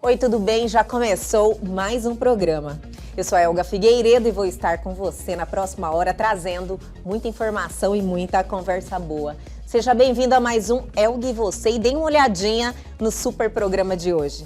Oi, tudo bem? Já começou mais um programa. Eu sou a Elga Figueiredo e vou estar com você na próxima hora trazendo muita informação e muita conversa boa. Seja bem-vindo a mais um Elga e Você e dê uma olhadinha no super programa de hoje.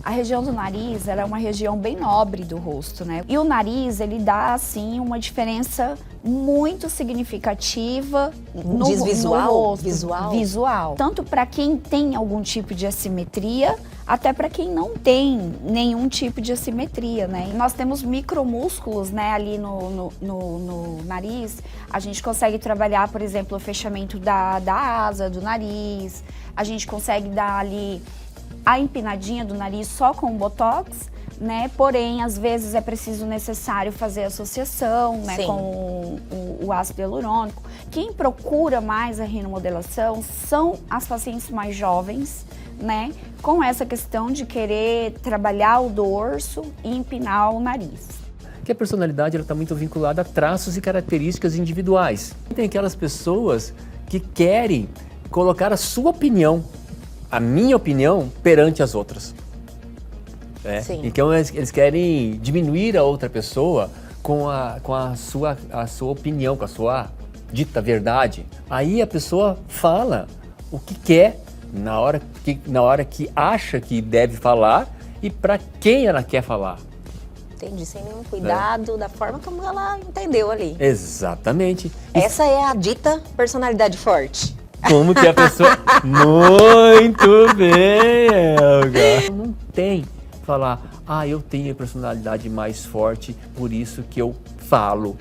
A região do nariz, ela é uma região bem nobre do rosto, né? E o nariz, ele dá, assim, uma diferença muito significativa no rosto. Visual. Tanto para quem tem algum tipo de assimetria, até para quem não tem nenhum tipo de assimetria, né? E nós temos micromúsculos, né, ali no nariz. A gente consegue trabalhar, por exemplo, o fechamento da asa do nariz. A gente consegue dar ali a empinadinha do nariz só com o botox, né? Porém, às vezes é necessário fazer associação, né, com o ácido hialurônico. Quem procura mais a rinomodelação são as pacientes mais jovens, né? Com essa questão de querer trabalhar o dorso e empinar o nariz. Que a personalidade está muito vinculada a traços e características individuais. Tem aquelas pessoas que querem colocar a sua opinião, a minha opinião, perante as outras. Então eles querem diminuir a outra pessoa com a sua opinião, com a sua dita verdade. Aí a pessoa fala o que quer, na hora que acha que deve falar e para quem ela quer falar. Entendi, sem nenhum cuidado, da forma como ela entendeu ali. Exatamente. Essa é a dita personalidade forte. Como que a pessoa... Muito bem, Elga. Não tem falar, eu tenho a personalidade mais forte, por isso que eu falo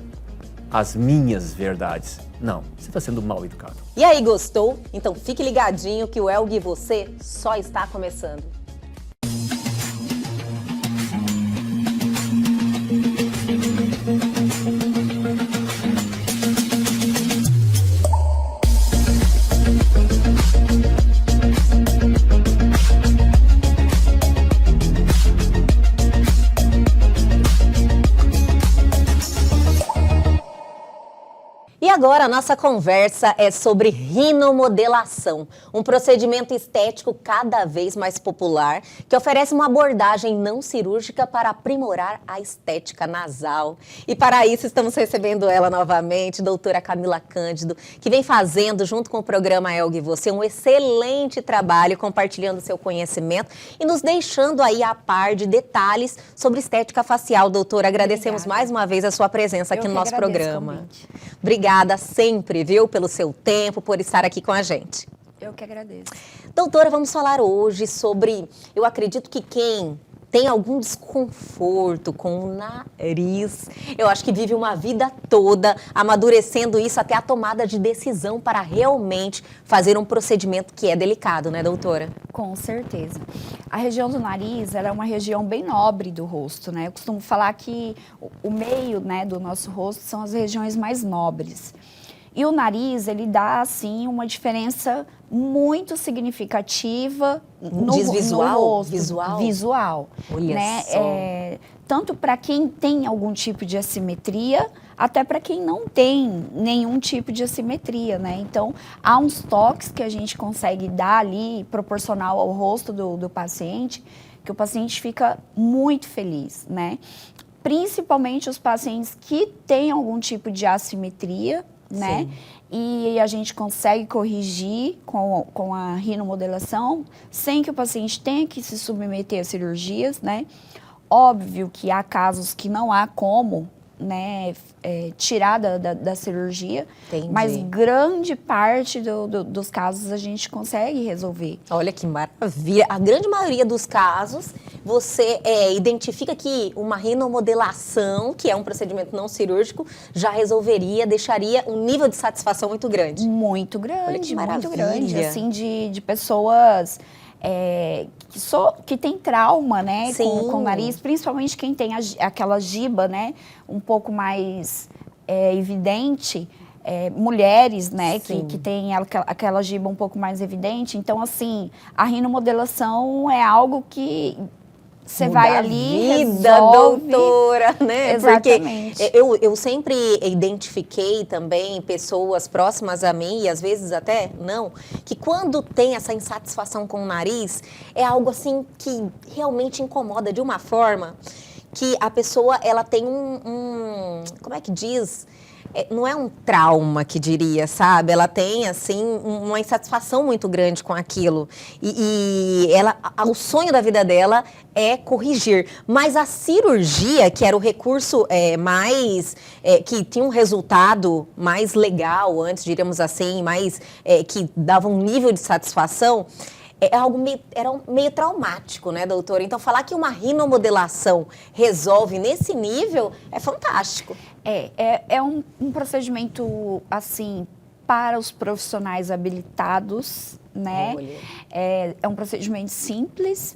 as minhas verdades. Não, você está sendo mal educado. E aí, gostou? Então fique ligadinho que o Elga e Você só está começando. Agora a nossa conversa é sobre rinomodelação, um procedimento estético cada vez mais popular que oferece uma abordagem não cirúrgica para aprimorar a estética nasal. E para isso estamos recebendo ela novamente, doutora Camila Cândido, que vem fazendo junto com o programa Elga e Você um excelente trabalho compartilhando seu conhecimento e nos deixando aí a par de detalhes sobre estética facial. Doutora, agradecemos mais uma vez a sua presença aqui no nosso programa. Obrigada sempre, viu, pelo seu tempo, por estar aqui com a gente. Eu que agradeço. Doutora, vamos falar hoje sobre, eu acredito que quem tem algum desconforto com o nariz, eu acho que vive uma vida toda amadurecendo isso até a tomada de decisão para realmente fazer um procedimento que é delicado, né, doutora? Com certeza. A região do nariz, ela é uma região bem nobre do rosto, né? Eu costumo falar que o meio, né, do nosso rosto são as regiões mais nobres. E o nariz, ele dá, assim, uma diferença muito significativa no rosto. Visual. Olha só. Tanto para quem tem algum tipo de assimetria, até para quem não tem nenhum tipo de assimetria, né? Então, há uns toques que a gente consegue dar ali, proporcional ao rosto do paciente, que o paciente fica muito feliz, né? Principalmente os pacientes que têm algum tipo de assimetria, né? Sim. E a gente consegue corrigir com a rinomodelação sem que o paciente tenha que se submeter a cirurgias, né? Óbvio que há casos que não há como, né, tirar da cirurgia, Entendi. Mas grande parte dos casos a gente consegue resolver. Olha que maravilha. A grande maioria dos casos, você identifica que uma rinomodelação, que é um procedimento não cirúrgico, já resolveria, deixaria um nível de satisfação muito grande. Muito grande, olha que muito maravilha. grande, assim, de pessoas que tem trauma, né, com o nariz, principalmente quem tem aquela giba, né, um pouco mais evidente, mulheres, né, que tem aquela giba um pouco mais evidente. Então, assim, a rinomodelação é algo que Você vai ali, vida, resolve. doutora, né? Exatamente. Porque eu sempre identifiquei também pessoas próximas a mim, e às vezes até não, que quando tem essa insatisfação com o nariz, é algo assim que realmente incomoda de uma forma que a pessoa, ela tem como é que diz? Não é um trauma, que diria, sabe? Ela tem, assim, uma insatisfação muito grande com aquilo. E o sonho da vida dela é corrigir. Mas a cirurgia, que era o recurso que tinha um resultado mais legal antes, diríamos assim, que dava um nível de satisfação, era meio traumático, né, doutora? Então, falar que uma rinomodelação resolve nesse nível é fantástico. É um procedimento, assim, para os profissionais habilitados, né? É um procedimento simples.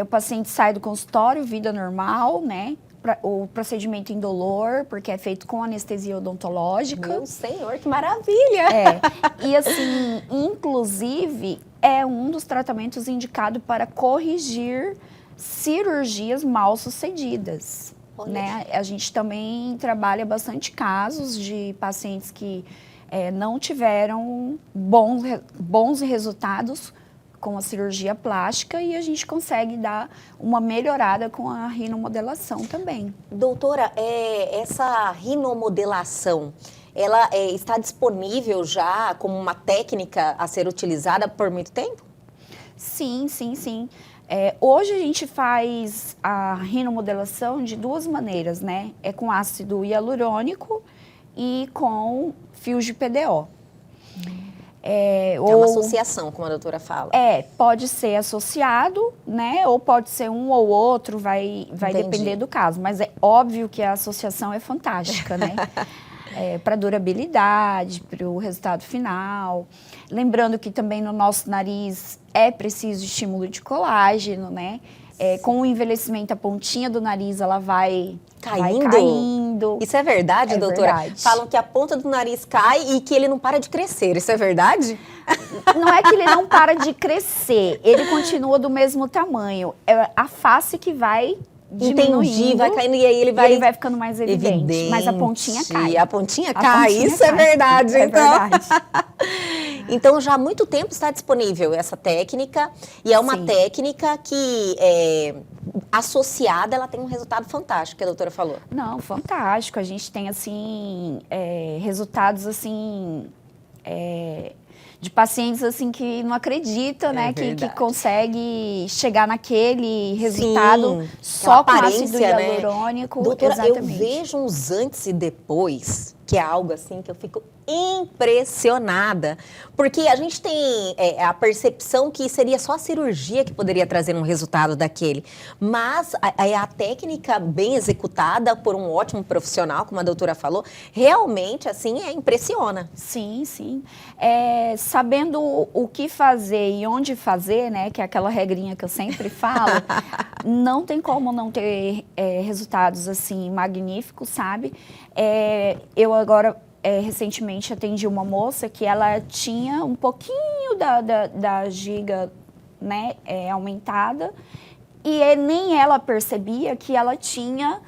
O paciente sai do consultório, vida normal, né? O procedimento indolor, porque é feito com anestesia odontológica. Meu senhor, que maravilha! E assim, inclusive, é um dos tratamentos indicado para corrigir cirurgias mal sucedidas. Né? A gente também trabalha bastante casos de pacientes que não tiveram bons resultados com a cirurgia plástica e a gente consegue dar uma melhorada com a rinomodelação também. Doutora, essa rinomodelação, ela está disponível já como uma técnica a ser utilizada por muito tempo? Sim. Hoje a gente faz a rinomodelação de duas maneiras, né? É com ácido hialurônico e com fios de PDO. É uma associação, como a doutora fala. Pode ser associado, né? Ou pode ser um ou outro, vai depender do caso. Mas é óbvio que a associação é fantástica, né? Para durabilidade, para o resultado final. Lembrando que também no nosso nariz é preciso estímulo de colágeno, né? Com o envelhecimento, a pontinha do nariz, ela vai caindo. Isso é verdade, doutora? Verdade. Falam que a ponta do nariz cai e que ele não para de crescer. Isso é verdade? Não é que ele não para de crescer, ele continua do mesmo tamanho. É a face que vai diminuindo. Entendi, vai caindo e aí ele vai ficando mais evidente. Mas a pontinha cai. A pontinha cai, isso é verdade. É então. verdade. Então, já há muito tempo está disponível essa técnica e é uma técnica que, associada, ela tem um resultado fantástico, que a doutora falou. Não, fantástico. A gente tem, assim, resultados, assim, de pacientes, assim, que não acreditam, né? Que consegue chegar naquele resultado só com ácido hialurônico. Né? Doutora, exatamente. Eu vejo uns antes e depois, que é algo assim que eu fico impressionada, porque a gente tem a percepção que seria só a cirurgia que poderia trazer um resultado daquele, mas a técnica bem executada por um ótimo profissional, como a doutora falou, realmente assim impressiona. Sim. Sabendo o que fazer e onde fazer, né, que é aquela regrinha que eu sempre falo, não tem como não ter resultados assim magníficos, sabe? Eu agora recentemente atendi uma moça que ela tinha um pouquinho da giga, né, aumentada e nem ela percebia que ela tinha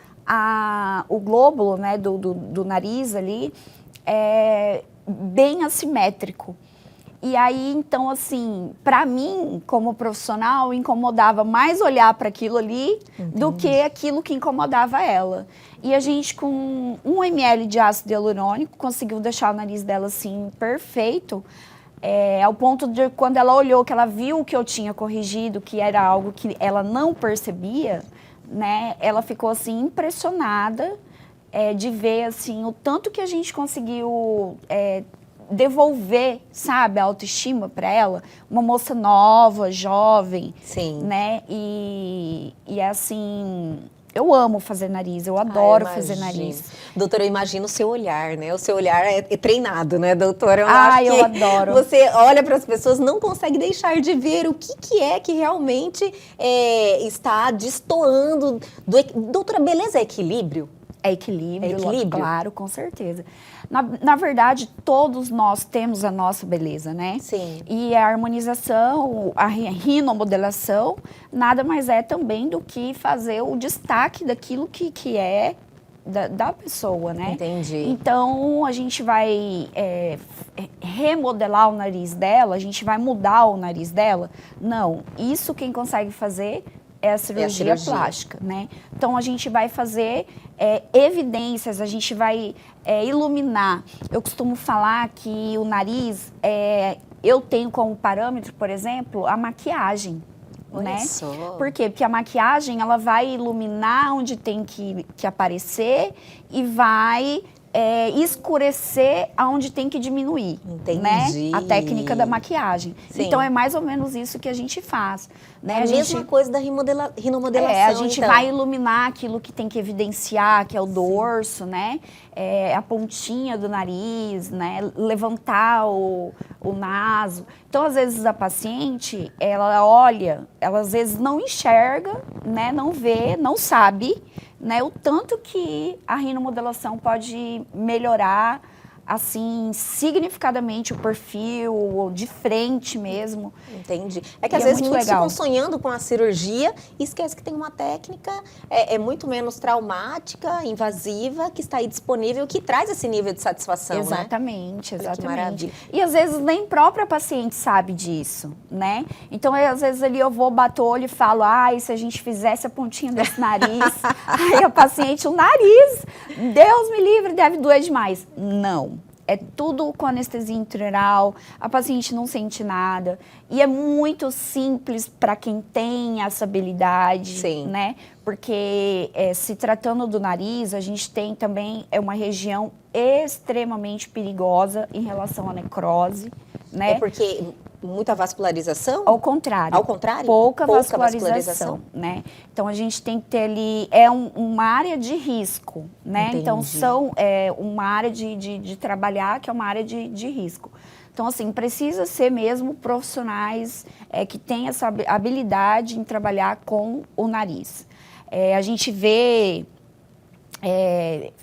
o glóbulo, né, do nariz ali bem assimétrico. E aí, então, assim, para mim, como profissional, incomodava mais olhar para aquilo ali do que aquilo que incomodava ela. E a gente, com 1 ml de ácido hialurônico, conseguiu deixar o nariz dela, assim, perfeito, ao ponto de, quando ela olhou, que ela viu que eu tinha corrigido, que era algo que ela não percebia, né, ela ficou, assim, impressionada de ver, assim, o tanto que a gente conseguiu devolver, sabe, a autoestima para ela, uma moça nova, jovem, né, e assim, eu amo fazer nariz, eu adoro fazer nariz. Doutora, eu imagino o seu olhar, né, o seu olhar é treinado, né, doutora? Eu adoro. Você olha para as pessoas, não consegue deixar de ver o que é que realmente está destoando. Doutora, beleza é equilíbrio? É equilíbrio, É equilíbrio? Claro, com certeza. Na verdade, todos nós temos a nossa beleza, né? Sim. E a harmonização, a rinomodelação, nada mais é também do que fazer o destaque daquilo que é da pessoa, né? Entendi. Então, a gente vai remodelar o nariz dela, a gente vai mudar o nariz dela? Não. Isso quem consegue fazer é a cirurgia plástica, né? Então, a gente vai fazer evidências, a gente vai iluminar. Eu costumo falar que o nariz, eu tenho como parâmetro, por exemplo, a maquiagem. Né? Por quê? Porque a maquiagem ela vai iluminar onde tem que aparecer e vai escurecer aonde tem que diminuir. Entendi. Né? A técnica da maquiagem. Sim. Então é mais ou menos isso que a gente faz. Né? É a mesma coisa da rinomodelação. A gente vai iluminar aquilo que tem que evidenciar, que é o dorso, né? A pontinha do nariz, né? Levantar o naso. Então, às vezes, a paciente, ela olha, ela às vezes não enxerga, né? Não vê, não sabe, né? O tanto que a rinomodelação pode melhorar, assim, significadamente o perfil, de frente mesmo. Entendi. É que às vezes muitos ficam sonhando com a cirurgia e esquece que tem uma técnica muito menos traumática, invasiva, que está aí disponível, que traz esse nível de satisfação, exatamente, né? Exatamente. Que maravilha. E às vezes nem própria paciente sabe disso, né? Então, às vezes ali eu vou, bato o olho e falo, e se a gente fizesse a pontinha desse nariz, aí a paciente, o nariz, Deus me livre, deve doer demais. Não. É tudo com anestesia intraoral, a paciente não sente nada. E é muito simples para quem tem essa habilidade, Sim. Né? Porque se tratando do nariz, a gente tem também uma região extremamente perigosa em relação à necrose, né? É porque muita vascularização? Ao contrário. Ao contrário? Pouca vascularização, né? Então, a gente tem que ter ali, uma área de risco, né? Entendi. Então, uma área de trabalhar que é uma área de risco. Então, assim, precisa ser mesmo profissionais que têm essa habilidade em trabalhar com o nariz. A gente vê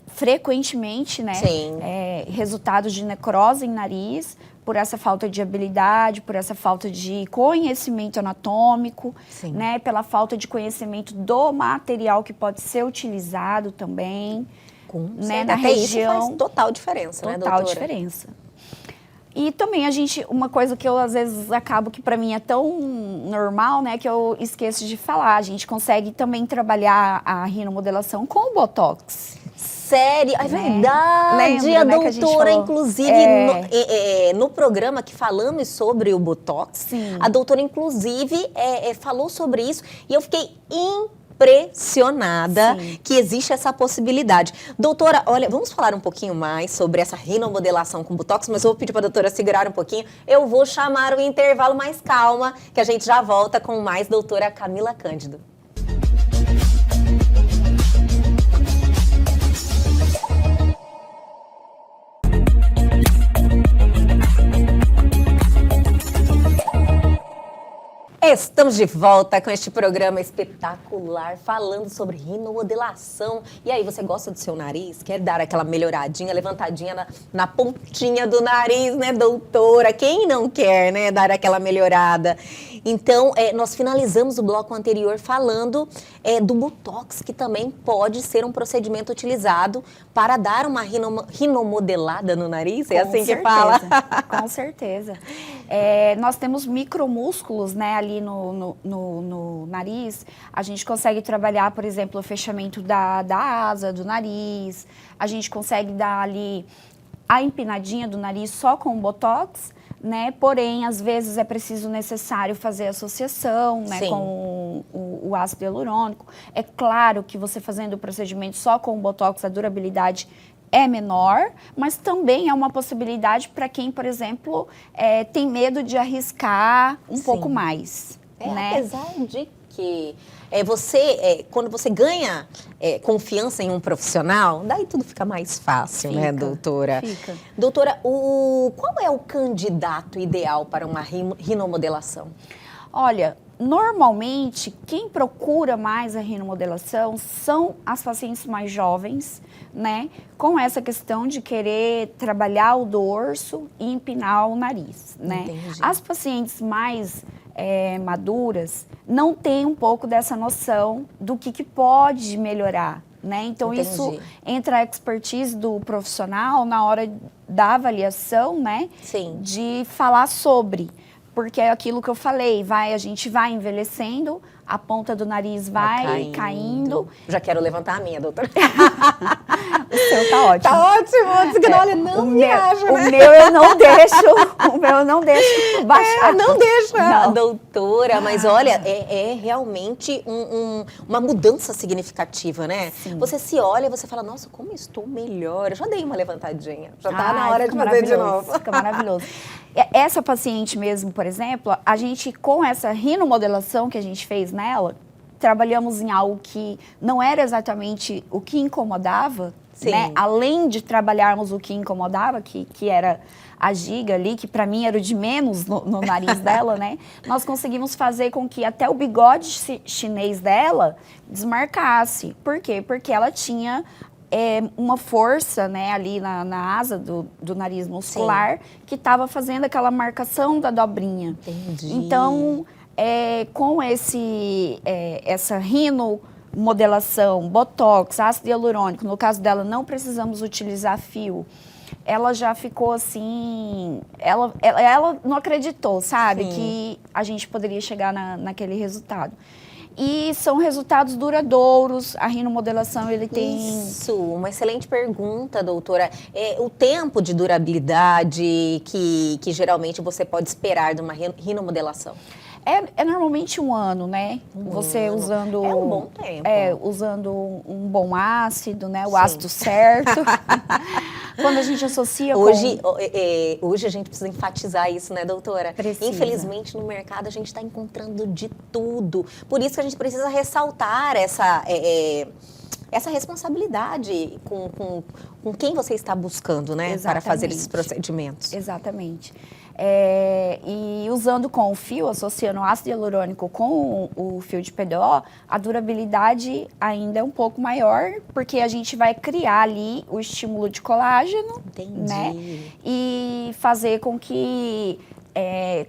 frequentemente, né? Sim. Resultados de necrose em nariz, por essa falta de habilidade, por essa falta de conhecimento anatômico, Sim. Né? Pela falta de conhecimento do material que pode ser utilizado também, né? Na região. Isso faz total diferença, né, doutora? Total diferença. E também uma coisa que eu às vezes acabo que para mim é tão normal, né, que eu esqueço de falar, a gente consegue também trabalhar a rinomodelação com o Botox. Sério? É verdade. Lembra, a né, doutora, inclusive, no programa que falamos sobre o Botox, Sim. a doutora, inclusive, falou sobre isso e eu fiquei impressionada Sim. que existe essa possibilidade. Doutora, olha, vamos falar um pouquinho mais sobre essa rinomodelação com Botox, mas eu vou pedir para a doutora segurar um pouquinho. Eu vou chamar o intervalo, mais calma, que a gente já volta com mais doutora Camila Cândido. Estamos de volta com este programa espetacular, falando sobre rinomodelação. E aí, você gosta do seu nariz? Quer dar aquela melhoradinha, levantadinha na pontinha do nariz, né, doutora? Quem não quer, né, dar aquela melhorada? Então, nós finalizamos o bloco anterior falando do Botox, que também pode ser um procedimento utilizado para dar uma rinomodelada no nariz. É assim que fala? Com certeza. Nós temos micromúsculos, né, ali no nariz. A gente consegue trabalhar, por exemplo, o fechamento da asa do nariz. A gente consegue dar ali a empinadinha do nariz só com o Botox, né? Porém, às vezes é necessário fazer associação, né, com o ácido hialurônico. É claro que você fazendo o procedimento só com o Botox, a durabilidade é menor, mas também é uma possibilidade para quem, por exemplo, tem medo de arriscar um pouco mais. Né? Apesar de que quando você ganha confiança em um profissional, daí tudo fica mais fácil, né, doutora? Fica. Doutora, qual é o candidato ideal para uma rinomodelação? Olha, Normalmente, quem procura mais a rinomodelação são as pacientes mais jovens, né? Com essa questão de querer trabalhar o dorso e empinar o nariz, né? Entendi. As pacientes mais maduras não têm um pouco dessa noção do que pode melhorar, né? Então, Entendi. Isso entra a expertise do profissional na hora da avaliação, né? Sim. De falar sobre. Porque é aquilo que eu falei, a gente vai envelhecendo, a ponta do nariz vai caindo. Já quero levantar a minha, doutora. O seu tá ótimo. Tá ótimo. Olha, não viaja, né? O meu eu não deixo baixar. Não deixa. Doutora, mas olha, é realmente uma mudança significativa, né? Sim. Você se olha e você fala, nossa, como estou melhor. Eu já dei uma levantadinha. Já tá na hora de fazer de novo. Fica maravilhoso. Essa paciente mesmo, por exemplo, a gente, com essa rinomodelação que a gente fez nela, trabalhamos em algo que não era exatamente o que incomodava, né? Além de trabalharmos o que incomodava, que era a giga ali, que para mim era o de menos no nariz dela, né? Nós conseguimos fazer com que até o bigode chinês dela desmarcasse. Por quê? Porque ela tinha uma força, né, ali na asa do nariz muscular, que estava fazendo aquela marcação da dobrinha. Entendi. Então, com essa rinomodelação, botox, ácido hialurônico, no caso dela não precisamos utilizar fio, ela já ficou assim, ela não acreditou, sabe, que a gente poderia chegar naquele resultado. E são resultados duradouros, a rinomodelação ele tem... Isso, uma excelente pergunta, doutora. O tempo de durabilidade que geralmente você pode esperar de uma rinomodelação? É normalmente 1 ano, né? Você usando... É um bom tempo. Usando um bom ácido, né? O ácido certo. Quando a gente associa hoje a gente precisa enfatizar isso, né, doutora? Precisa. Infelizmente, no mercado, a gente está encontrando de tudo. Por isso que a gente precisa ressaltar essa responsabilidade com quem você está buscando, né? Exatamente. Para fazer esses procedimentos. Exatamente. E usando com o fio, associando o ácido hialurônico com o fio de PDO, a durabilidade ainda é um pouco maior, porque a gente vai criar ali o estímulo de colágeno, né? E fazer com que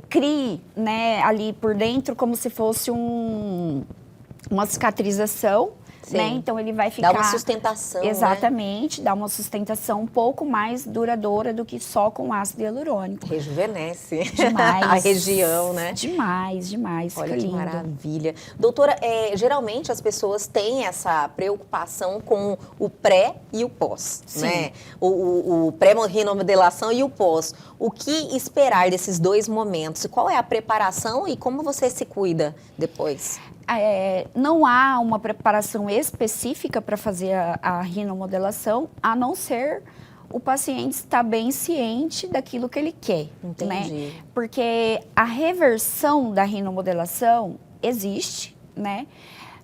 crie, né, ali por dentro como se fosse uma cicatrização. Né? Então ele vai ficar... Dá uma sustentação, exatamente, dá uma sustentação um pouco mais duradoura do que só com ácido hialurônico. Rejuvenesce demais. A região, né? Demais. Olha fica que lindo. maravilha. Doutora, geralmente as pessoas têm essa preocupação com o pré e o pós, né? O pré-rinomodelação e o pós. O que esperar desses 2 momentos? Qual é a preparação e como você se cuida depois? Não há uma preparação específica para fazer a rinomodelação, a não ser o paciente estar bem ciente daquilo que ele quer. Entendi. Né? Porque a reversão da rinomodelação existe, né?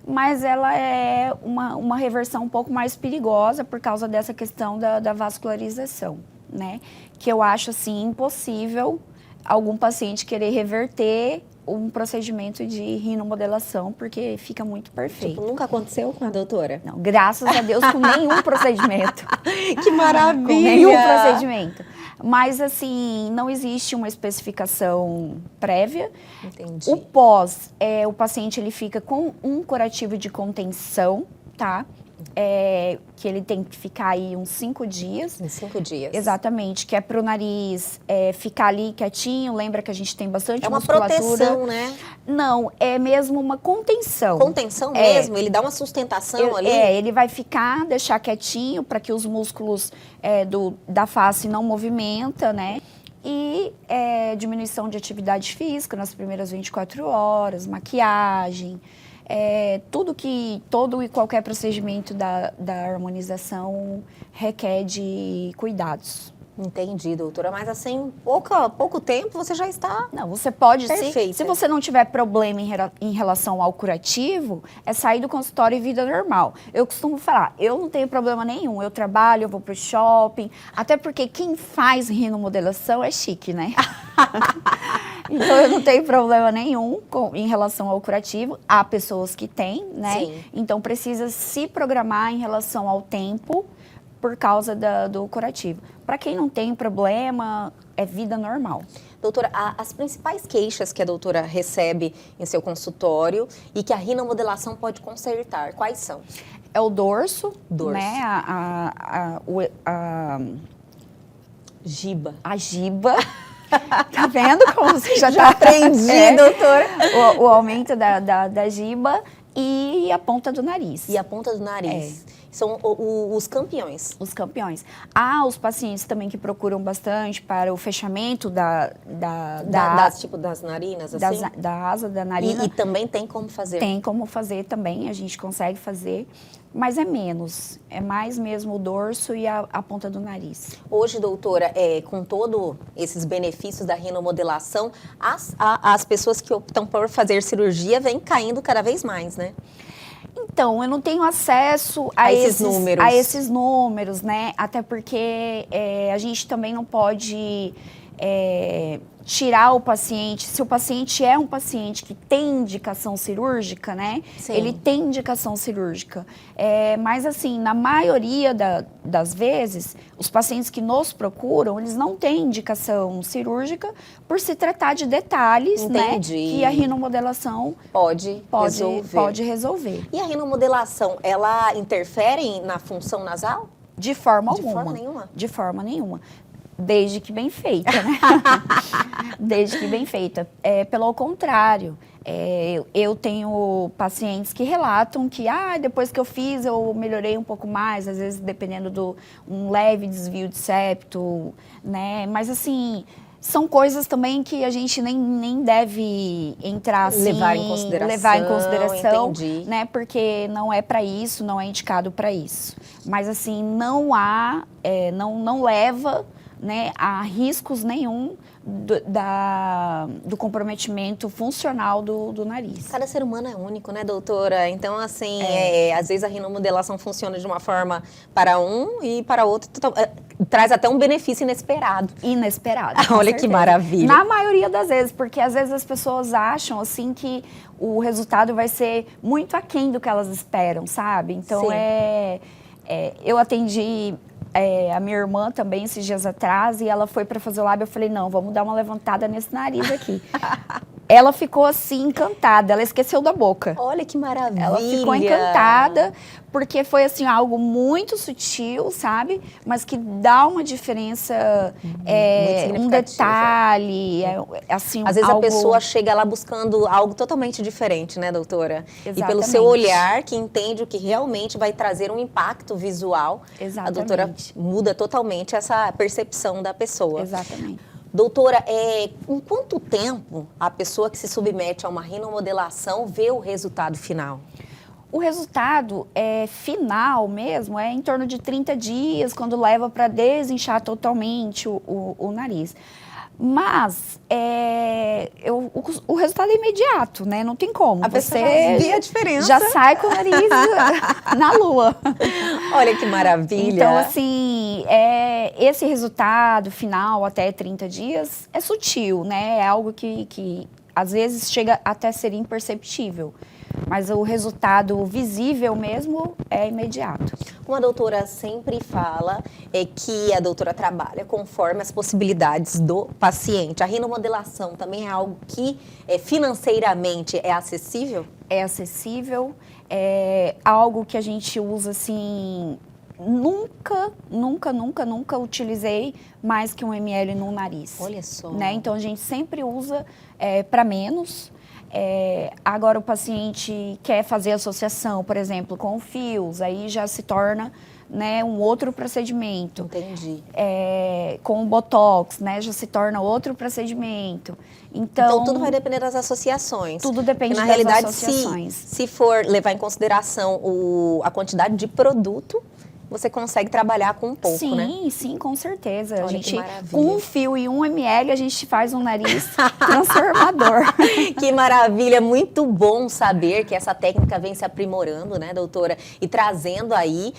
Mas ela é uma reversão um pouco mais perigosa por causa dessa questão da vascularização, né? Que eu acho, assim, impossível algum paciente querer reverter um procedimento de rinomodelação, porque fica muito perfeito. Tipo, nunca aconteceu com a doutora? Não, graças a Deus, com nenhum procedimento. Que maravilha! Com nenhum procedimento. Mas, assim, não existe uma especificação prévia. Entendi. O pós, o paciente ele fica com um curativo de contenção, tá? Que ele tem que ficar aí uns 5 dias. Em 5 dias. Exatamente, que é pro nariz ficar ali quietinho, lembra que a gente tem bastante uma musculatura. proteção, né? Não, é mesmo uma contenção. Contenção mesmo? Ele dá uma sustentação ali? Ele vai deixar quietinho para que os músculos da face não movimentam, né? E diminuição de atividade física nas primeiras 24 horas, maquiagem, todo e qualquer procedimento da harmonização requer de cuidados. Entendi, doutora. Mas assim, pouco tempo você já está... Não, você pode, perfeita. se você não tiver problema em relação ao curativo, é sair do consultório e vida normal. Eu costumo falar, eu não tenho problema nenhum, eu trabalho, eu vou pro shopping, até porque quem faz rinomodelação é chique, né? Então eu não tenho problema nenhum em relação ao curativo. Há pessoas que têm, né? Sim. Então precisa se programar em relação ao tempo por causa do curativo. Para quem não tem problema, é vida normal. Doutora, as principais queixas que a doutora recebe em seu consultório e que a rinomodelação pode consertar, quais são? É o dorso, Dorso. né? Giba. A giba. Tá vendo como você já Já aprendi, doutora. O aumento da giba e a ponta do nariz. E a ponta do nariz. São os campeões. Os campeões. Há os pacientes também que procuram bastante para o fechamento das narinas, assim? Da asa da narina. E também tem como fazer? Tem como fazer também, a gente consegue fazer, mas é menos. É mais mesmo o dorso e a ponta do nariz. Hoje, doutora, com todos esses benefícios da rinomodelação, as pessoas que optam por fazer cirurgia vêm caindo cada vez mais, né? Então, eu não tenho acesso a esses números, né? Até porque a gente também não pode tirar o paciente. Se o paciente é um paciente que tem indicação cirúrgica, né? Sim. Ele tem indicação cirúrgica. Mas, assim, na maioria das vezes, os pacientes que nos procuram, eles não têm indicação cirúrgica por se tratar de detalhes, Entendi. Né? Que a rinomodelação Pode resolver. E a rinomodelação, ela interfere na função nasal? De forma alguma. De forma nenhuma? De forma nenhuma. Desde que bem feita, né? Desde que bem feita. Pelo contrário, eu tenho pacientes que relatam que depois que eu fiz eu melhorei um pouco mais, às vezes dependendo de um leve desvio de septo, né? Mas assim, são coisas também que a gente nem deve entrar assim, levar em consideração, né? Porque não é para isso, não é indicado para isso. Mas assim, não leva, né, a riscos nenhum do comprometimento funcional do nariz. Cada ser humano é único, né, doutora? Então, assim, às vezes a rinomodelação funciona de uma forma para um e para outro traz até um benefício inesperado. Olha que maravilha. Na maioria das vezes, porque às vezes as pessoas acham, assim, que o resultado vai ser muito aquém do que elas esperam, sabe? Então, eu atendi a minha irmã também esses dias atrás e ela foi para fazer o lábio. Eu falei, não, vamos dar uma levantada nesse nariz aqui. Ela ficou assim encantada, ela esqueceu da boca. Olha que maravilha. Ela ficou encantada porque foi assim algo muito sutil, sabe? Mas que dá uma diferença, um detalhe, assim, às vezes a pessoa chega lá buscando algo totalmente diferente, né, doutora? Exatamente. E pelo seu olhar, que entende o que realmente vai trazer um impacto visual, exatamente, a doutora muda totalmente essa percepção da pessoa. Exatamente. Doutora, em quanto tempo a pessoa que se submete a uma rinomodelação vê o resultado final? O resultado final mesmo é em torno de 30 dias, quando leva para desinchar totalmente o nariz. Mas o resultado é imediato, né? Não tem como. A pessoa vê a diferença. Já sai com o nariz na lua. Olha que maravilha. Então, assim, esse resultado final, até 30 dias, é sutil, né? É algo que às vezes chega até a ser imperceptível. Mas o resultado visível mesmo é imediato. Como a doutora sempre fala, que a doutora trabalha conforme as possibilidades do paciente. A rinomodelação também é algo que financeiramente é acessível? É acessível, é algo que a gente usa assim... Nunca utilizei mais que 1 ml no nariz. Olha só. Né? Então, a gente sempre usa para menos. Agora, o paciente quer fazer associação, por exemplo, com fios, aí já se torna, né, um outro procedimento. Entendi. Com o Botox, né, já se torna outro procedimento. Então, tudo vai depender das associações. Tudo depende das associações. Se for levar em consideração a quantidade de produto, você consegue trabalhar com um pouco, sim, né? Sim, com certeza. Olha, a gente, que maravilha. Com 1 fio e 1 ml, a gente faz um nariz transformador. Que maravilha, muito bom saber que essa técnica vem se aprimorando, né, doutora? E trazendo aí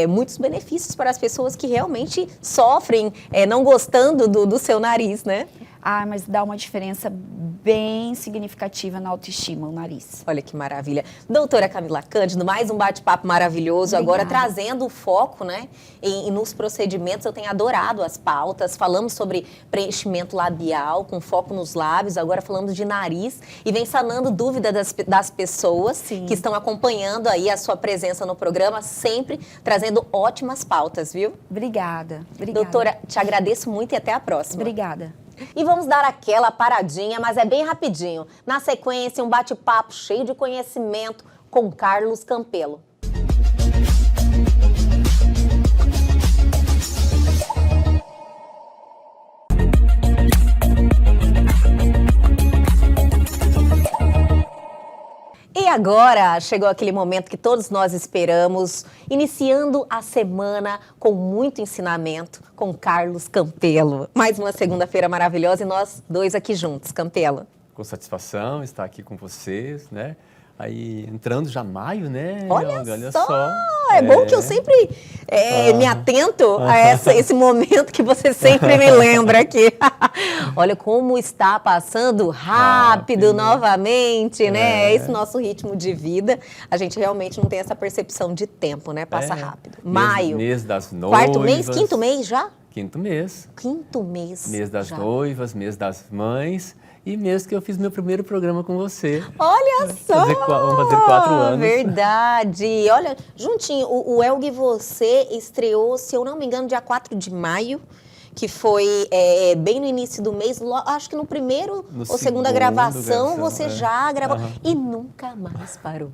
muitos benefícios para as pessoas que realmente sofrem não gostando do seu nariz, né? Ah, mas dá uma diferença bem significativa na autoestima, o nariz. Olha que maravilha. Doutora Camila Cândido, mais um bate-papo maravilhoso. Obrigada. Agora trazendo o foco, né, nos procedimentos. Eu tenho adorado as pautas. Falamos sobre preenchimento labial, com foco nos lábios. Agora falamos de nariz. E vem sanando dúvidas das pessoas que estão acompanhando aí a sua presença no programa, sempre trazendo ótimas pautas, viu? Obrigada. Doutora, te agradeço muito e até a próxima. Obrigada. E vamos dar aquela paradinha, mas é bem rapidinho. Na sequência, um bate-papo cheio de conhecimento com Carlos Campelo. E agora chegou aquele momento que todos nós esperamos, iniciando a semana com muito ensinamento com Carlos Campelo. Mais uma segunda-feira maravilhosa e nós dois aqui juntos, Campelo. Com satisfação estar aqui com vocês, né? Aí entrando já maio, né? Olha só. É bom que eu sempre me atento a esse momento que você sempre me lembra aqui. Olha como está passando rápido novamente, né? É esse nosso ritmo de vida. A gente realmente não tem essa percepção de tempo, né? Passa rápido. Maio. Mês das noivas. Quarto mês, quinto mês já? Quinto mês. Quinto mês. Mês das já. noivas, mês das mães. E mês que eu fiz meu primeiro programa com você. Olha só! Vamos fazer 4 anos. Verdade. Olha, juntinho, o Elg e você estreou, se eu não me engano, dia 4 de maio, que foi bem no início do mês. Acho que no primeiro ou segunda gravação você já gravou. E nunca mais parou.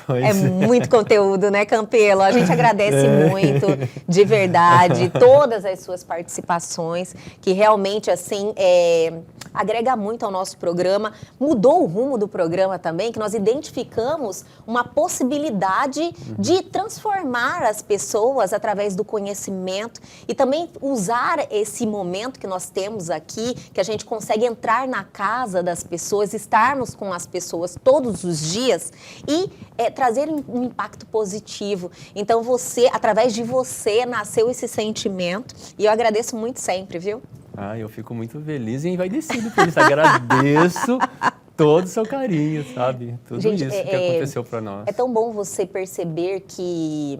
É muito conteúdo, né, Campelo? A gente agradece muito, de verdade, todas as suas participações, que realmente, assim, agrega muito ao nosso programa. Mudou o rumo do programa também, que nós identificamos uma possibilidade de transformar as pessoas através do conhecimento e também usar esse momento que nós temos aqui, que a gente consegue entrar na casa das pessoas, estarmos com as pessoas todos os dias e trazer um impacto positivo. Então, através de você, nasceu esse sentimento e eu agradeço muito sempre, viu? Eu fico muito feliz e envaidecido por isso. Agradeço todo o seu carinho, sabe? Tudo isso que aconteceu para nós. É tão bom você perceber que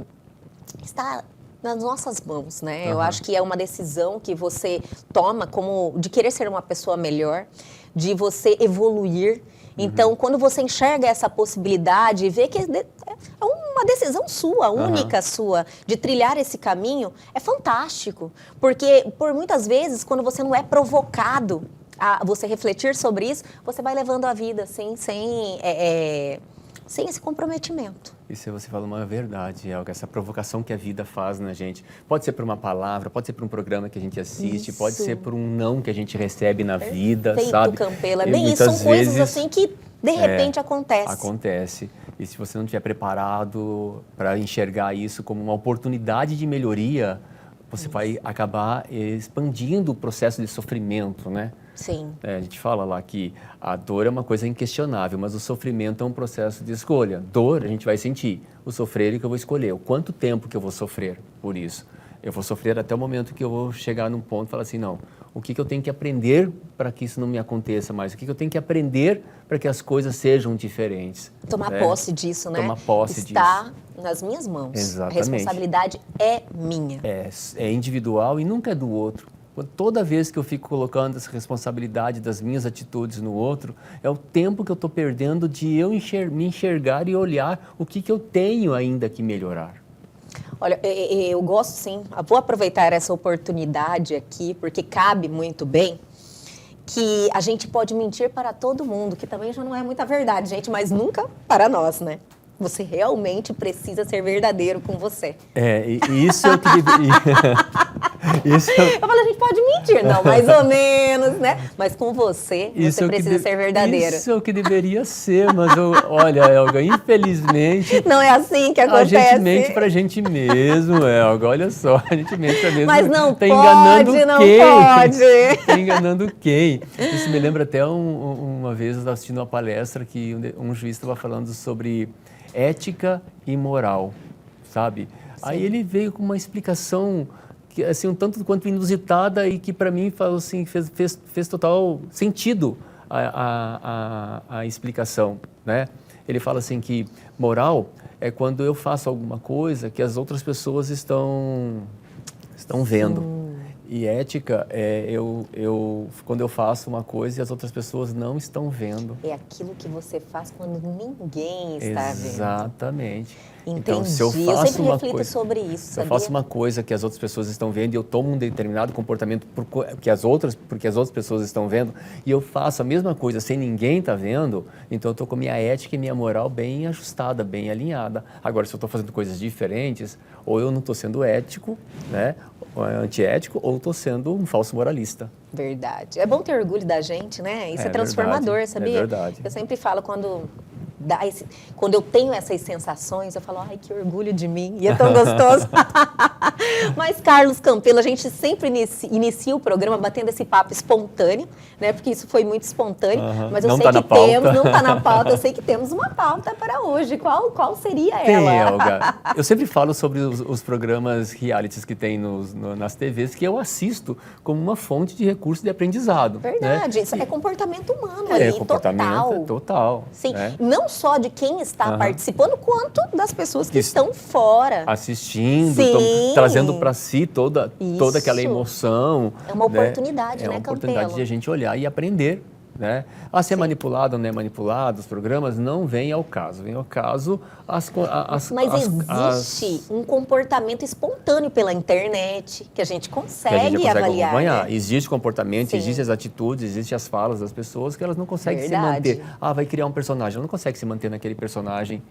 está nas nossas mãos, né? Eu acho que é uma decisão que você toma de querer ser uma pessoa melhor, de você evoluir. Então, quando você enxerga essa possibilidade e vê que é uma decisão sua, única sua, de trilhar esse caminho, é fantástico. Porque, por muitas vezes, quando você não é provocado a você refletir sobre isso, você vai levando a vida assim, sem esse comprometimento. Isso você fala uma verdade, Elga, essa provocação que a vida faz na gente. Pode ser por uma palavra, pode ser por um programa que a gente assiste, pode ser por um não que a gente recebe na vida, sabe? Campelo, é bem isso, são coisas assim que de repente acontecem. Acontece. E se você não estiver preparado para enxergar isso como uma oportunidade de melhoria, você vai acabar expandindo o processo de sofrimento, né? Sim. A gente fala lá que a dor é uma coisa inquestionável, mas o sofrimento é um processo de escolha. Dor a gente vai sentir, o sofrer é que eu vou escolher. O quanto tempo que eu vou sofrer por isso? Eu vou sofrer até o momento que eu vou chegar num ponto e falar assim, não, o que eu tenho que aprender para que isso não me aconteça mais? O que eu tenho que aprender para que as coisas sejam diferentes? Tomar posse disso, né? Tomar posse disso. Está nas minhas mãos. Exatamente. A responsabilidade é minha. É individual e nunca é do outro. Toda vez que eu fico colocando essa responsabilidade das minhas atitudes no outro, é o tempo que eu estou perdendo de eu me enxergar e olhar o que eu tenho ainda que melhorar. Olha, eu gosto sim, vou aproveitar essa oportunidade aqui, porque cabe muito bem, que a gente pode mentir para todo mundo, que também já não é muita verdade, gente, mas nunca para nós, né? Você realmente precisa ser verdadeiro com você. Isso é o que Eu falei, a gente pode mentir, não, mais ou menos, né? Mas com você precisa ser verdadeiro. Isso é o que deveria ser, mas olha, Elga, infelizmente... Não é assim que acontece. A gente mente pra gente mesmo, Elga, olha só, a gente mente pra mesmo. Mas não tá pode, enganando não quem? pode. Tá enganando quem? Isso me lembra até uma vez eu estava assistindo uma palestra que um juiz estava falando sobre ética e moral, sabe? Sim. Aí ele veio com uma explicação que assim, um tanto quanto inusitada e que para mim assim, fez total sentido a explicação, né? Ele fala assim que moral é quando eu faço alguma coisa que as outras pessoas estão vendo. E ética é quando eu faço uma coisa e as outras pessoas não estão vendo. É aquilo que você faz quando ninguém está vendo. Exatamente. Entendi. Então, se eu faço eu sempre uma reflito coisa, sobre isso, se sabia? eu faço uma coisa que as outras pessoas estão vendo e eu tomo um determinado comportamento porque as outras pessoas estão vendo e eu faço a mesma coisa sem ninguém estar vendo, então eu estou com minha ética e minha moral bem ajustada, bem alinhada. Agora, se eu estou fazendo coisas diferentes, ou eu não estou sendo ético, né, ou antiético, ou estou sendo um falso moralista. Verdade. É bom ter orgulho da gente, né? Isso é transformador, verdade, sabia? É verdade. Eu sempre falo quando eu tenho essas sensações, eu falo, ai, que orgulho de mim, e é tão gostoso. Mas, Carlos Campelo, a gente sempre inicia o programa batendo esse papo espontâneo, né? Porque isso foi muito espontâneo, mas eu não sei tá que na pauta. não está na pauta, eu sei que temos uma pauta para hoje. Qual seria Tem, ela? Elga. Eu sempre falo sobre os programas realities que tem nas TVs que eu assisto como uma fonte de recurso de aprendizado. Verdade, né? isso é comportamento humano ali, comportamento total. Sim, né? não só de quem está participando, quanto das pessoas que estão fora. Assistindo, Sim. trazendo para si toda aquela emoção. É uma oportunidade, né? É uma oportunidade Campelo? de a gente olhar e aprender. Né? Se é manipulado ou não é manipulado, os programas não vêm ao caso. Vem ao caso Mas existe um comportamento espontâneo pela internet que a gente consegue avaliar. acompanhar. Né? Existe comportamento, Sim. existem as atitudes, existem as falas das pessoas que elas não conseguem se Verdade. manter. Vai criar um personagem. Ela não consegue se manter naquele personagem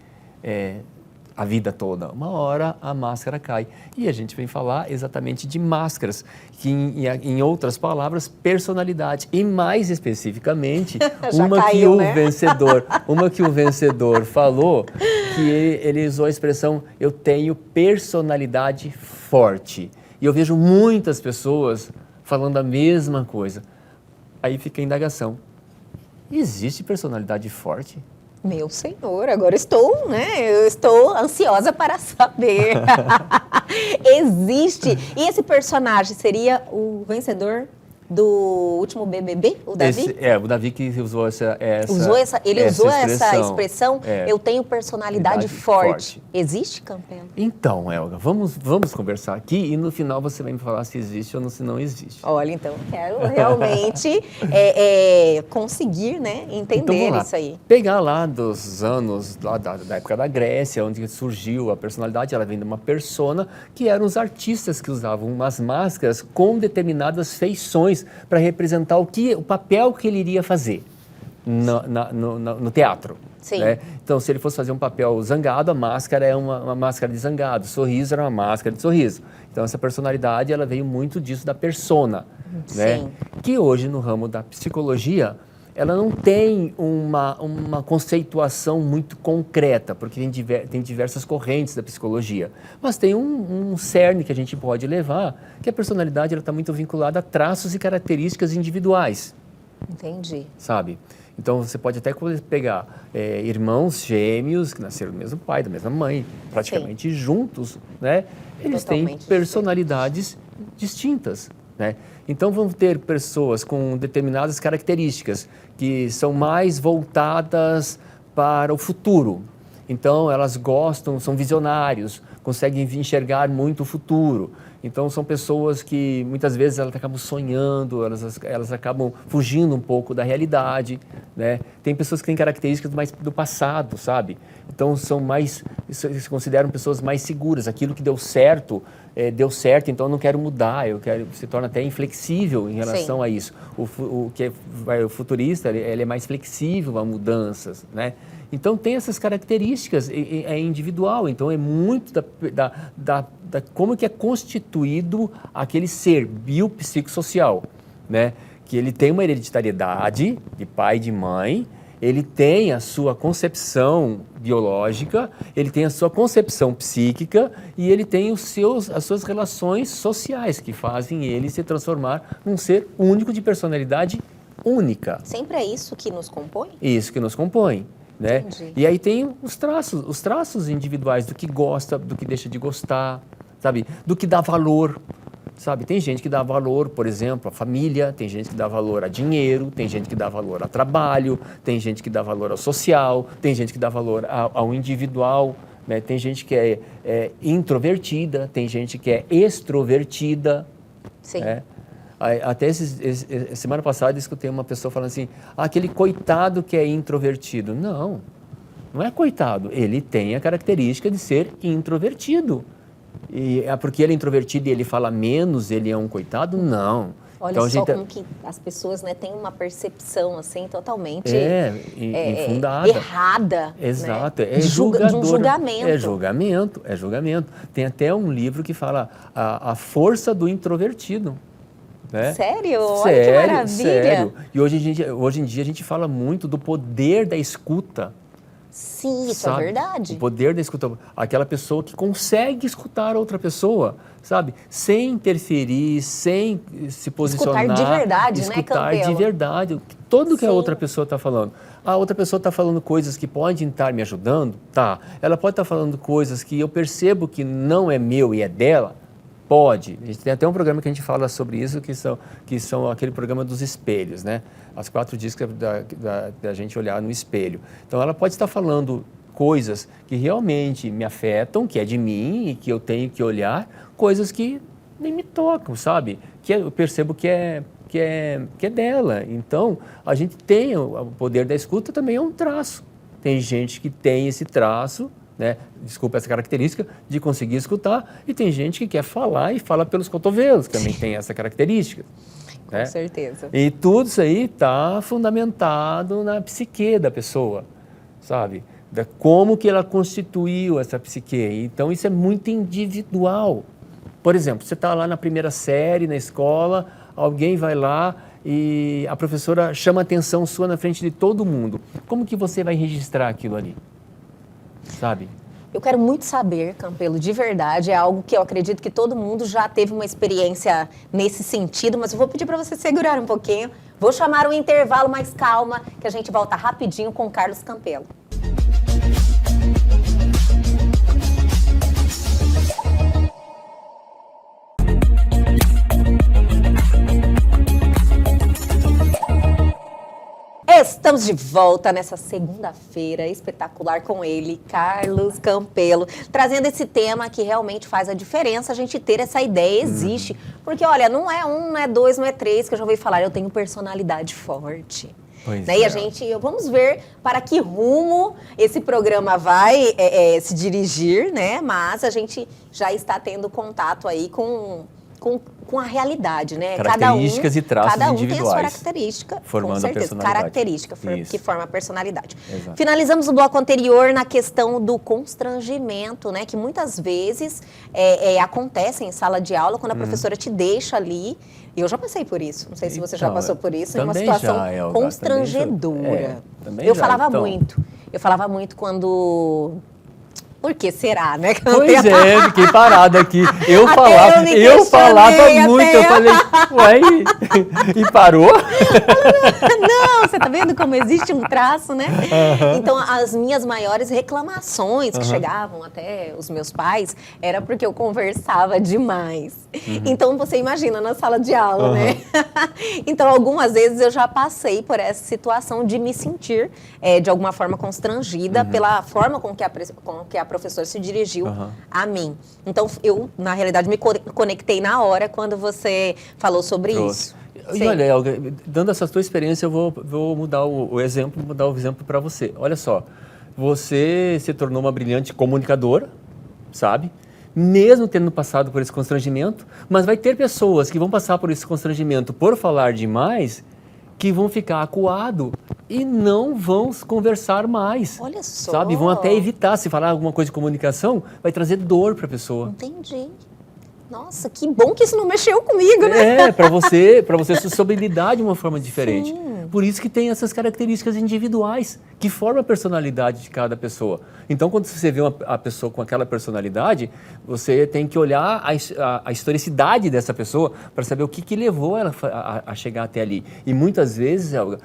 a vida toda. Uma hora a máscara cai. E a gente vem falar exatamente de máscaras, que em outras palavras, personalidade. E mais especificamente, uma que o vencedor falou, que ele usou a expressão, eu tenho personalidade forte. E eu vejo muitas pessoas falando a mesma coisa. Aí fica a indagação. Existe personalidade forte? Meu senhor, agora eu estou ansiosa para saber. Existe. E esse personagem seria o vencedor do último BBB, o Davi? O Davi que usou essa essa expressão, eu tenho personalidade forte. Existe, Campelo? Então, Elga, vamos conversar aqui e no final você vai me falar se existe ou se não existe. Olha, então, quero realmente conseguir, né, entender então, isso aí. Pegar lá dos anos, lá da época da Grécia, onde surgiu a personalidade, ela vem de uma persona, que eram os artistas que usavam umas máscaras com determinadas feições para representar o papel que ele iria fazer no teatro. Sim. Né? Então, se ele fosse fazer um papel zangado, a máscara é uma máscara de zangado, o sorriso era uma máscara de sorriso. Então, essa personalidade ela veio muito disso da persona. Né? Que hoje, no ramo da psicologia, ela não tem uma conceituação muito concreta, porque tem diversas correntes da psicologia. Mas tem um cerne que a gente pode levar, que a personalidade está muito vinculada a traços e características individuais. Entendi. Sabe? Então, você pode até pegar irmãos gêmeos que nasceram do mesmo pai, da mesma mãe, praticamente juntos, né? Eles têm personalidades distintas. Né? Então, vamos ter pessoas com determinadas características que são mais voltadas para o futuro. Então, elas são visionários, conseguem enxergar muito o futuro. Então, são pessoas que, muitas vezes, elas acabam sonhando, elas acabam fugindo um pouco da realidade, né? Tem pessoas que têm características mais do passado, sabe? Então, se consideram pessoas mais seguras. Aquilo que deu certo, então eu não quero mudar, se torna até inflexível em relação a isso. O futurista, ele é mais flexível a mudanças, né? Então, tem essas características, é individual, então é muito da como que é constituído aquele ser biopsicossocial, né? Que ele tem uma hereditariedade de pai e de mãe, ele tem a sua concepção biológica, ele tem a sua concepção psíquica e ele tem as suas relações sociais que fazem ele se transformar num ser único de personalidade única. Sempre é isso que nos compõe? Isso que nos compõe. Né? E aí tem os traços individuais do que gosta, do que deixa de gostar, sabe? Do que dá valor. Sabe, tem gente que dá valor, por exemplo, à família, tem gente que dá valor a dinheiro, tem gente que dá valor a trabalho, tem gente que dá valor ao social, tem gente que dá valor ao individual, né? Tem gente que é introvertida, tem gente que é extrovertida. Sim. Né? Até semana passada eu escutei uma pessoa falando assim, aquele coitado que é introvertido. Não, não é coitado, ele tem a característica de ser introvertido. E é porque ele é introvertido e ele fala menos, ele é um coitado? Não. Olha então, só como que as pessoas, né, têm uma percepção assim totalmente infundada. Errada. Exato. Né? É de um julgamento. É julgamento. Tem até um livro que fala a força do introvertido. Né? Sério? Olha que maravilha. Sério. E hoje em dia a gente fala muito do poder da escuta. Sim, isso sabe? É verdade. O poder da escuta. Aquela pessoa que consegue escutar outra pessoa, sabe? Sem interferir, sem se posicionar. Escutar de verdade, né, Escutar Campelo? de verdade. Tudo que a Sim. outra pessoa está falando. A outra pessoa está falando coisas que podem estar me ajudando? Tá. Ela pode estar falando coisas que eu percebo que não é meu e é dela? Pode. A gente tem até um programa que a gente fala sobre isso, que são aquele programa dos espelhos, né? As 4 dicas da gente olhar no espelho. Então, ela pode estar falando coisas que realmente me afetam, que é de mim e que eu tenho que olhar, coisas que nem me tocam, sabe? Que eu percebo que é dela. Então, a gente tem o poder da escuta, também é um traço. Tem gente que tem esse traço, né? Desculpa essa característica, de conseguir escutar, e tem gente que quer falar e fala pelos cotovelos, que também tem essa característica. Com certeza. E tudo isso aí está fundamentado na psique da pessoa, sabe? Como que ela constituiu essa psique. Então, isso é muito individual. Por exemplo, você está lá na primeira série, na escola, alguém vai lá e a professora chama a atenção sua na frente de todo mundo. Como que você vai registrar aquilo ali? Sabe? Eu quero muito saber, Campelo, de verdade, é algo que eu acredito que todo mundo já teve uma experiência nesse sentido, mas eu vou pedir para você segurar um pouquinho. Vou chamar um intervalo, mais calma, que a gente volta rapidinho com o Carlos Campelo. Estamos de volta nessa segunda-feira espetacular com ele, Carlos Campelo, trazendo esse tema que realmente faz a diferença a gente ter essa ideia, existe. Porque, olha, não é 1, não é 2, não é 3 que eu já ouvi falar, eu tenho personalidade forte. Né? E a gente, vamos ver para que rumo esse programa vai se dirigir, né? Mas a gente já está tendo contato aí com a realidade, né? Características e traços cada um individuais. Tem a sua característica, formando com certeza, a personalidade. característica que forma a personalidade. Exato. Finalizamos o bloco anterior na questão do constrangimento, né? Que muitas vezes acontece em sala de aula, quando a professora te deixa ali. Eu já passei por isso, não sei se você já passou por isso, em uma situação constrangedora. Eu falava muito quando... Por que será, né? Pois é, fiquei parada aqui. Eu falava muito, eu falei, ué, e parou? Não, você tá vendo como existe um traço, né? Então, as minhas maiores reclamações que chegavam até os meus pais era porque eu conversava demais. Então, você imagina na sala de aula, né? Então, algumas vezes eu já passei por essa situação de me sentir, de alguma forma, constrangida pela forma com que a professora se dirigiu a mim. Então, eu, na realidade, me conectei na hora quando você falou sobre isso. E olha, Elga, dando essa tua experiência, eu vou mudar o exemplo para você. Olha só, você se tornou uma brilhante comunicadora, sabe? Mesmo tendo passado por esse constrangimento, mas vai ter pessoas que vão passar por esse constrangimento por falar demais, que vão ficar acuado e não vão conversar mais. Olha só. Sabe? Vão até evitar, se falar alguma coisa de comunicação, vai trazer dor para a pessoa. Entendi. Nossa, que bom que isso não mexeu comigo, né? Para você souber lidar de uma forma diferente. Sim. Por isso que tem essas características individuais que formam a personalidade de cada pessoa. Então, quando você vê a pessoa com aquela personalidade, você tem que olhar a historicidade dessa pessoa para saber o que levou ela a chegar até ali. E muitas vezes, Elga,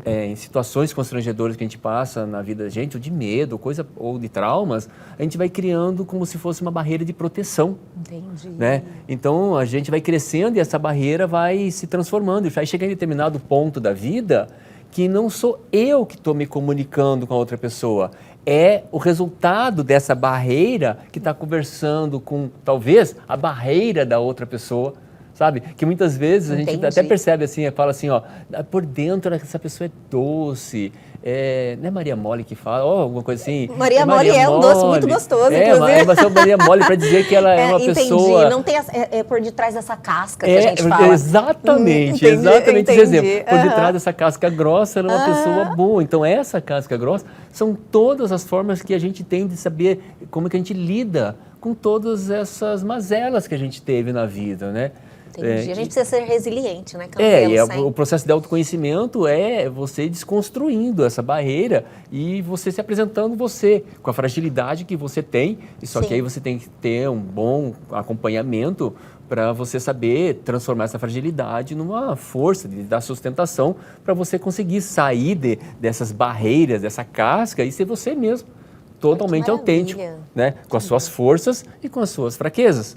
em situações constrangedoras que a gente passa na vida da gente, ou de medo, ou de traumas, a gente vai criando como se fosse uma barreira de proteção. Entendi. Né? Então, a gente vai crescendo e essa barreira vai se transformando. E vai chegar em determinado ponto da vida que não sou eu que estou me comunicando com a outra pessoa. É o resultado dessa barreira que está conversando com, talvez, a barreira da outra pessoa. Sabe? Que muitas vezes a gente até percebe assim, fala assim, ó, por dentro essa pessoa é doce, não é Maria Mole que fala, alguma coisa assim. Maria Mole é um doce muito gostoso, inclusive. Mas é Maria Mole para dizer que ela é uma pessoa... Entendi, não tem por detrás dessa casca que a gente fala. Exatamente esse exemplo. Por detrás dessa casca grossa, ela é uma pessoa boa. Então essa casca grossa são todas as formas que a gente tem de saber como que a gente lida com todas essas mazelas que a gente teve na vida, né? Entendi. A gente precisa ser resiliente, né? O processo de autoconhecimento é você desconstruindo essa barreira e você se apresentando com a fragilidade que você tem, só que aí você tem que ter um bom acompanhamento para você saber transformar essa fragilidade numa força, de dar sustentação para você conseguir sair dessas barreiras, dessa casca e ser você mesmo, totalmente autêntico, né? Com as suas forças e com as suas fraquezas.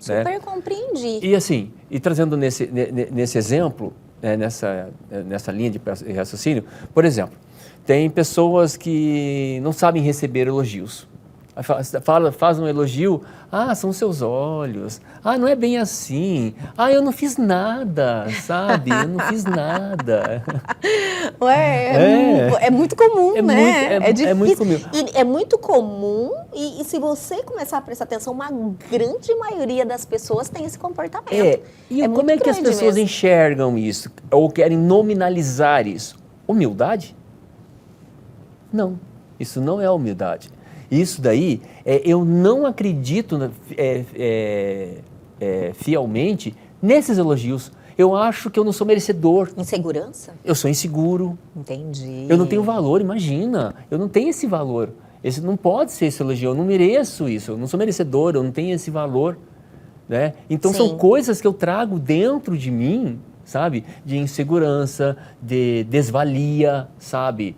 Super compreendi. E assim, trazendo nesse exemplo, nessa linha de raciocínio, por exemplo, tem pessoas que não sabem receber elogios. Faz um elogio, são seus olhos, não é bem assim, eu não fiz nada, sabe, eu não fiz nada. É muito comum, né? É muito comum. E é muito comum, e se você começar a prestar atenção, uma grande maioria das pessoas tem esse comportamento. E como é que as pessoas enxergam isso, ou querem nominalizar isso? Humildade? Não, isso não é humildade. Isso daí, eu não acredito fielmente nesses elogios. Eu acho que eu não sou merecedor. Insegurança? Eu sou inseguro. Entendi. Eu não tenho valor, imagina. Eu não tenho esse valor. Esse não pode ser esse elogio. Eu não mereço isso. Eu não sou merecedor, eu não tenho esse valor. Né? Então, são coisas que eu trago dentro de mim, sabe? De insegurança, de desvalia, sabe,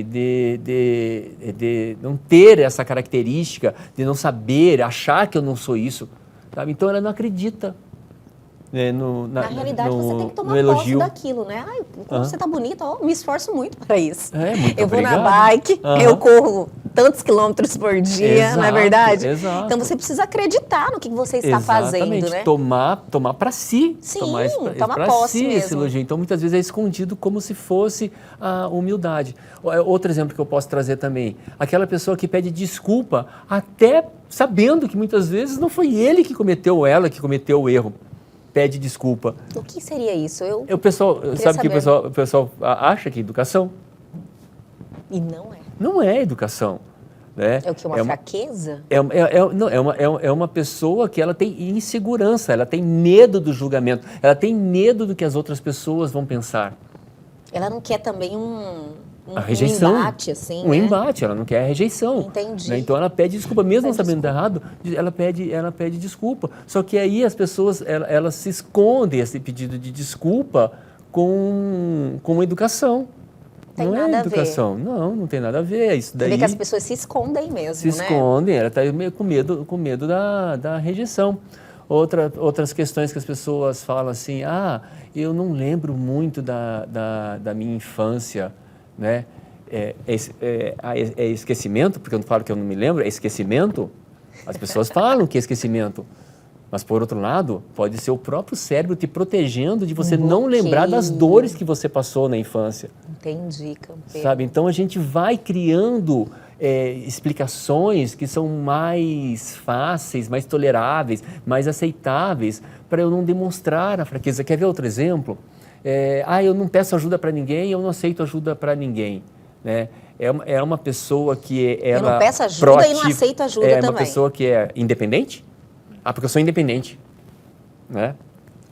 de não ter essa característica, de não saber, achar que eu não sou isso, sabe? Então ela não acredita. Na realidade, você tem que tomar posse daquilo, né? Como você tá bonita, me esforço muito para isso. Muito eu vou obrigado. na bike, eu corro tantos quilômetros por dia, não é verdade? Exato. Então você precisa acreditar no que você está fazendo, né? Tomar para si. Sim, tomar posse si mesmo. esse elogio. Então muitas vezes é escondido como se fosse a humildade. Outro exemplo que eu posso trazer também, aquela pessoa que pede desculpa até sabendo que muitas vezes não foi ele que cometeu ou ela que cometeu o erro. Pede desculpa. O que seria isso? O pessoal, sabe que o pessoal acha que é educação? E não é. Não é educação. Né? É o que? Uma fraqueza? É uma pessoa que ela tem insegurança, ela tem medo do julgamento, ela tem medo do que as outras pessoas vão pensar. Ela não quer também a rejeição, embate, assim, embate, ela não quer a rejeição. Entendi. Né? Então ela pede desculpa, mesmo sabendo errado, ela pede desculpa. Só que aí as pessoas, elas se escondem esse pedido de desculpa com educação. Tem não nada é educação. A ver. Não tem nada a ver. Isso daí. Você vê que as pessoas se escondem mesmo, se escondem, ela está com medo da rejeição. Outras questões que as pessoas falam assim, eu não lembro muito da minha infância, né? É esquecimento, porque eu não falo que eu não me lembro, é esquecimento. As pessoas falam que é esquecimento. Mas, por outro lado, pode ser o próprio cérebro te protegendo de você não lembrar das dores que você passou na infância. Entendi, campeão. Sabe? Então, a gente vai criando explicações que são mais fáceis, mais toleráveis, mais aceitáveis, para eu não demonstrar a fraqueza. Quer ver outro exemplo? Eu não peço ajuda para ninguém, eu não aceito ajuda para ninguém. Né? É uma pessoa que ela... Eu não peço ajuda e não aceito ajuda também. É uma pessoa que é independente. Porque eu sou independente. Né?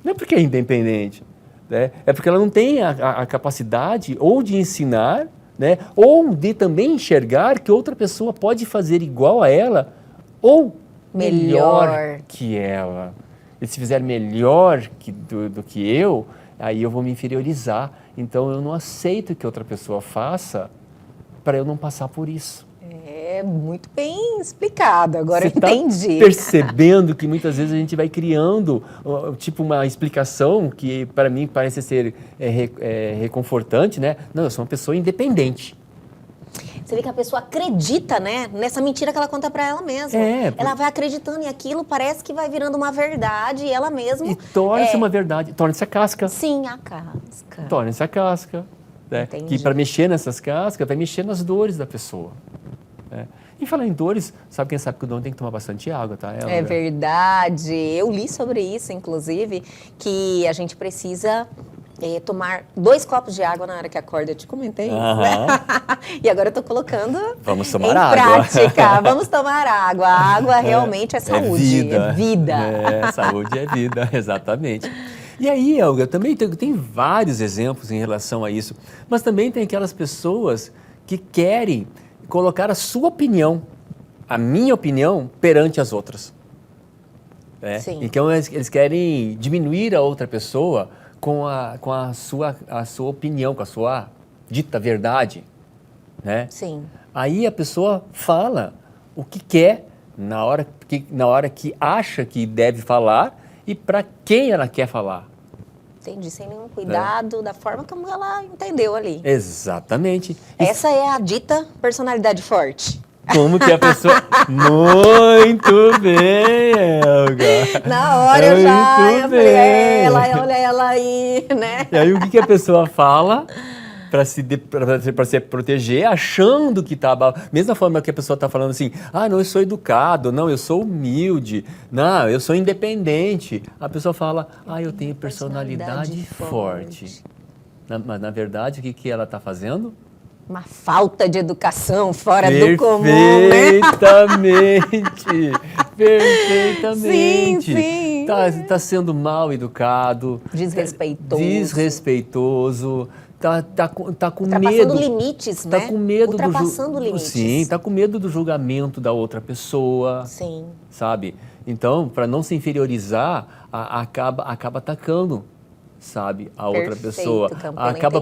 Não é porque é independente. Né? É porque ela não tem a capacidade ou de ensinar, né? Ou de também enxergar que outra pessoa pode fazer igual a ela ou melhor que ela. E se fizer melhor do que eu, aí eu vou me inferiorizar Então eu não aceito que outra pessoa faça para eu não passar por isso. É muito bem explicado, agora eu Você tá entendi. percebendo que muitas vezes a gente vai criando tipo uma explicação que para mim parece ser reconfortante, né? Não, eu sou uma pessoa independente. Você vê que a pessoa acredita, né, nessa mentira que ela conta pra ela mesma. Ela vai acreditando em aquilo, parece que vai virando uma verdade e ela mesma... E torna-se uma verdade, torna-se a casca. Sim, a casca. Torna-se a casca. Né? Que para mexer nessas cascas, vai mexer nas dores da pessoa. Né? E falar em dores, sabe quem sabe que o dono tem que tomar bastante água, tá? É verdade. Eu li sobre isso, inclusive, que a gente precisa... tomar 2 copos de água na hora que acorda, eu te comentei isso, né? E agora eu tô colocando Vamos tomar em água. prática. Vamos tomar água. A água realmente é saúde, é vida. Saúde é vida, exatamente. E aí, Helga, também tem vários exemplos em relação a isso, mas também tem aquelas pessoas que querem colocar a sua opinião, a minha opinião, perante as outras. Né? Então, eles querem diminuir a outra pessoa com a sua opinião, com a sua dita verdade, né? Sim. Aí a pessoa fala o que quer, na hora que acha que deve falar e para quem ela quer falar. Entendi, sem nenhum cuidado, da forma como ela entendeu ali. Exatamente. Essa é a dita personalidade forte. Como que a pessoa... Muito bem, Helga. Na hora eu já falei, olha ela aí, né? E aí o que a pessoa fala para se proteger, achando que tá... Mesma forma que a pessoa está falando assim, não, eu sou educado, não, eu sou humilde, não, eu sou independente. A pessoa fala, eu tenho personalidade forte. Mas na verdade, o que ela está fazendo? Uma falta de educação fora do comum, né? Perfeitamente. Sim. Tá sendo mal educado. Desrespeitoso. Tá com medo. Ultrapassando limites, né? Tá com medo Ultrapassando limites. Sim, tá com medo do julgamento da outra pessoa. Sim. Sabe? Então, para não se inferiorizar, acaba atacando, sabe, a outra pessoa. Campana, acaba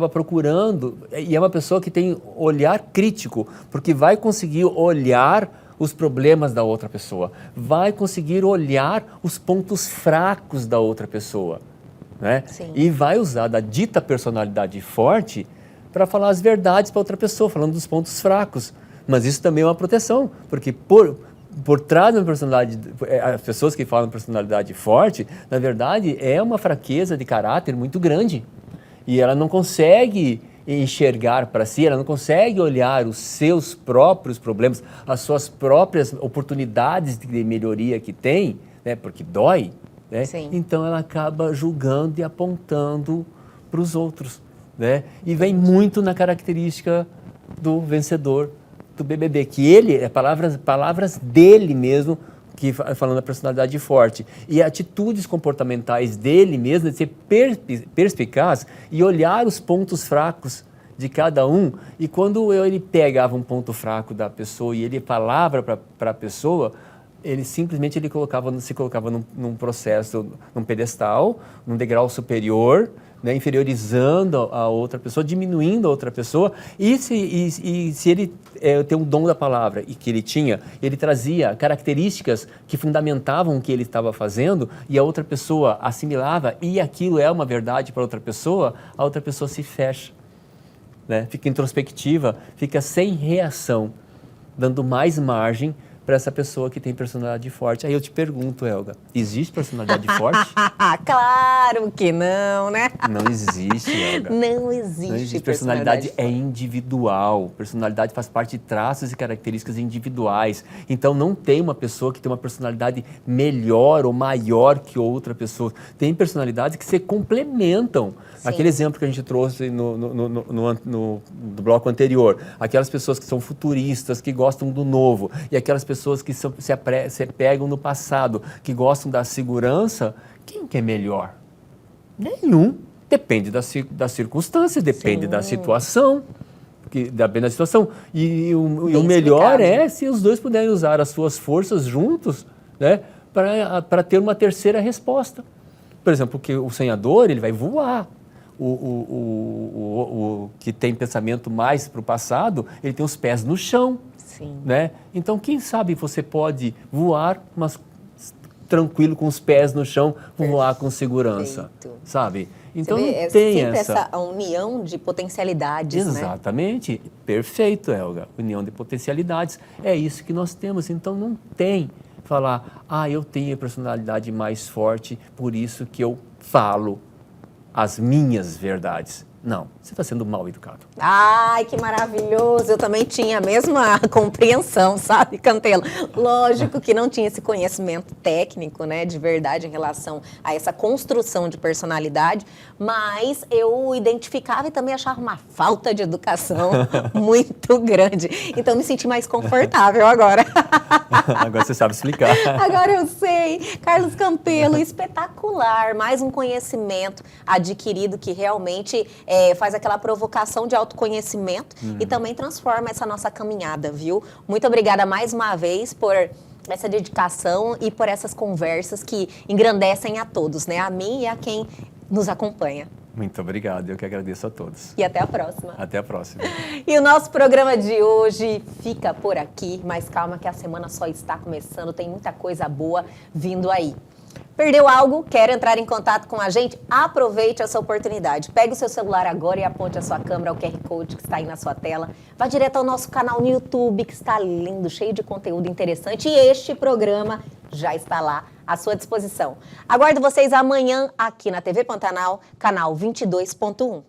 procurando, e é uma pessoa que tem olhar crítico, porque vai conseguir olhar os problemas da outra pessoa, vai conseguir olhar os pontos fracos da outra pessoa, né? Sim. E vai usar da dita personalidade forte para falar as verdades para outra pessoa, falando dos pontos fracos. Mas isso também é uma proteção, porque por trás da personalidade, as pessoas que falam personalidade forte, na verdade, é uma fraqueza de caráter muito grande. E ela não consegue enxergar para si, ela não consegue olhar os seus próprios problemas, as suas próprias oportunidades de melhoria que tem, né, porque dói, né? Sim. Então ela acaba julgando e apontando para os outros, né? E vem muito na característica do vencedor do BBB, que ele, palavras dele mesmo, que falando da personalidade forte, e atitudes comportamentais dele mesmo, de ser perspicaz e olhar os pontos fracos de cada um, e quando ele pegava um ponto fraco da pessoa e ele falava para a pessoa, ele simplesmente se colocava num processo, num pedestal, num degrau superior, né, inferiorizando a outra pessoa, diminuindo a outra pessoa, e se ele tem um dom da palavra, e que ele tinha, ele trazia características que fundamentavam o que ele estava fazendo, e a outra pessoa assimilava, e aquilo é uma verdade para outra pessoa, a outra pessoa se fecha, né, fica introspectiva, fica sem reação, dando mais margem para essa pessoa que tem personalidade forte. Aí eu te pergunto, Helga, existe personalidade forte? Claro que não, né? Não existe, Helga. Não existe. Personalidade é individual. Personalidade faz parte de traços e características individuais. Então não tem uma pessoa que tem uma personalidade melhor ou maior que outra pessoa. Tem personalidades que se complementam. Sim. Aquele exemplo que a gente trouxe no bloco anterior. Aquelas pessoas que são futuristas, que gostam do novo. E aquelas pessoas que se pegam no passado, que gostam da segurança. Quem que é melhor? Nenhum. Depende das circunstâncias, depende da situação. Depende da situação. E o melhor é se os dois puderem usar as suas forças juntos, né, para ter uma terceira resposta. Por exemplo, porque o sonhador, ele vai voar. o que tem pensamento mais para o passado, ele tem os pés no chão. Sim. Né? Então, quem sabe você pode voar, mas tranquilo, com os pés no chão, voar com segurança, sabe? Então, não tem sempre essa união de potencialidades, Exatamente. Né? Perfeito, Helga. União de potencialidades. É isso que nós temos. Então, não tem falar, eu tenho a personalidade mais forte, por isso que eu falo as minhas verdades. Não, você está sendo mal educado. Ai, que maravilhoso! Eu também tinha a mesma compreensão, sabe, Cantelo? Lógico que não tinha esse conhecimento técnico, né, de verdade em relação a essa construção de personalidade, mas eu identificava e também achava uma falta de educação muito grande. Então, me senti mais confortável agora. Agora você sabe explicar. Agora eu sei. Carlos Campelo, espetacular. Mais um conhecimento adquirido que realmente faz aquela provocação de autoconhecimento e também transforma essa nossa caminhada, viu? Muito obrigada mais uma vez por essa dedicação e por essas conversas que engrandecem a todos, né? A mim e a quem nos acompanha. Muito obrigado, eu que agradeço a todos. E até a próxima. Até a próxima. E o nosso programa de hoje fica por aqui, mas calma que a semana só está começando, tem muita coisa boa vindo aí. Perdeu algo? Quer entrar em contato com a gente? Aproveite essa oportunidade. Pegue o seu celular agora e aponte a sua câmera ao QR Code que está aí na sua tela. Vá direto ao nosso canal no YouTube, que está lindo, cheio de conteúdo interessante. E este programa já está lá à sua disposição. Aguardo vocês amanhã aqui na TV Pantanal, canal 22.1.